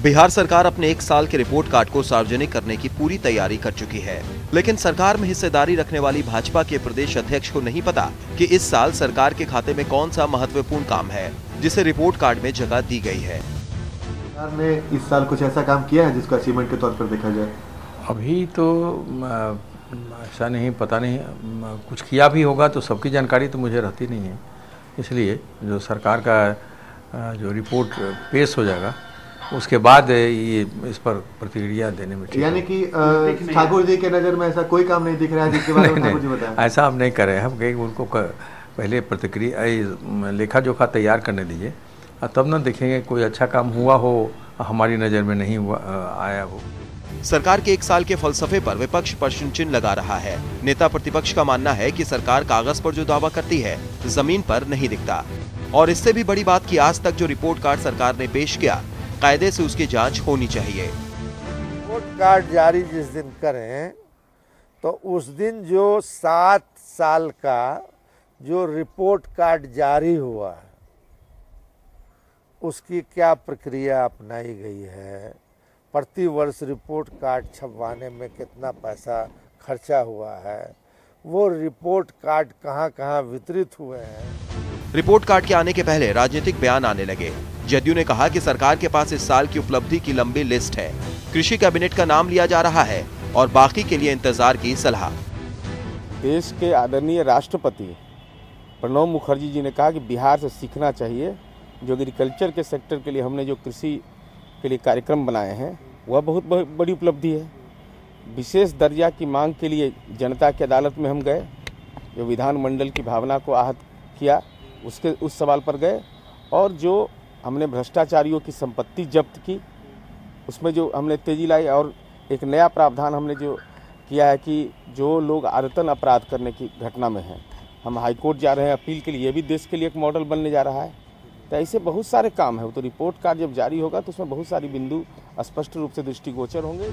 बिहार सरकार अपने 1 साल के रिपोर्ट कार्ड को सार्वजनिक करने की पूरी तैयारी कर चुकी है, लेकिन सरकार में हिस्सेदारी रखने वाली भाजपा के प्रदेश अध्यक्ष को नहीं पता कि इस साल सरकार के खाते में कौन सा महत्वपूर्ण काम है जिसे रिपोर्ट कार्ड में जगह दी गई है। सरकार ने इस साल कुछ ऐसा काम किया है जिसको अचीवमेंट के तौर पर देखा जाए? अभी तो ऐसा नहीं, पता नहीं, कुछ किया भी होगा तो सबकी जानकारी तो मुझे रहती नहीं है, इसलिए जो सरकार का जो रिपोर्ट पेश हो जाएगा उसके बाद ये इस पर प्रतिक्रिया देने में ठीक। यानी कि ठाकुर जी के नज़र में ऐसा कोई काम नहीं दिख रहा है जिसके बारे में ठाकुर जी बताएं? ऐसा हम नहीं कर रहे हैं, हम कहें उनको पहले प्रतिक्रिया लेखा जोखा तैयार करने दीजिए, तब ना देखेंगे कोई अच्छा काम हुआ हो हमारी नज़र में नहीं हुआ आया हो। सरकार के 1 साल के फलसफे पर विपक्ष प्रश्न चिन्ह लगा रहा है। नेता प्रतिपक्ष का मानना है कि सरकार कागज पर जो दावा करती है जमीन पर नहीं दिखता, और इससे भी बड़ी बात कि आज तक जो रिपोर्ट कार्ड सरकार ने पेश किया कायदे से उसकी जांच होनी चाहिए। रिपोर्ट कार्ड जारी जिस दिन करें तो उस दिन जो 7 साल का जो रिपोर्ट कार्ड जारी हुआ है उसकी क्या प्रक्रिया अपनाई गई है, प्रति वर्ष रिपोर्ट कार्ड छपवाने में कितना पैसा खर्चा हुआ है, वो रिपोर्ट कार्ड कहां-कहां वितरित हुए हैं। रिपोर्ट कार्ड के आने के पहले राजनीतिक बयान आने लगे। जदयू ने कहा कि सरकार के पास इस साल की उपलब्धि की लंबी लिस्ट है, कृषि कैबिनेट का नाम लिया जा रहा है और बाकी के लिए इंतजार की सलाह। देश के आदरणीय राष्ट्रपति प्रणब मुखर्जी जी ने कहा कि बिहार से सीखना चाहिए। जो एग्रीकल्चर के सेक्टर के लिए हमने जो कृषि के लिए कार्यक्रम बनाए हैं वह बहुत बड़ी उपलब्धि है। विशेष दर्जा की मांग के लिए जनता की अदालत में हम गए, जो विधानमंडल की भावना को आहत किया उस सवाल पर गए, और जो हमने भ्रष्टाचारियों की संपत्ति जब्त की उसमें जो हमने तेजी लाई, और एक नया प्रावधान हमने जो किया है कि जो लोग आदतन अपराध करने की घटना में हैं, हम हाईकोर्ट जा रहे हैं अपील के लिए, ये भी देश के लिए एक मॉडल बनने जा रहा है। तो ऐसे बहुत सारे काम है। तो रिपोर्ट कार्ड जब जारी होगा तो उसमें बहुत सारी बिंदु स्पष्ट रूप से दृष्टिगोचर होंगे।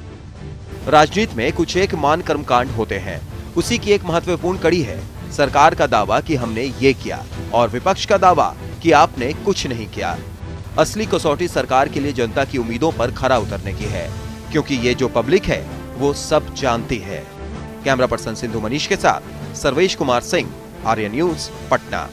राजनीति में कुछ एक मान कर्मकांड होते हैं, उसी की एक महत्वपूर्ण कड़ी है सरकार का दावा कि हमने ये किया और विपक्ष का दावा कि आपने कुछ नहीं किया। असली कसौटी सरकार के लिए जनता की उम्मीदों पर खरा उतरने की है, क्योंकि ये जो पब्लिक है वो सब जानती है। कैमरा पर्सन सिंधु मनीष के साथ सर्वेश कुमार सिंह, आर्य न्यूज, पटना।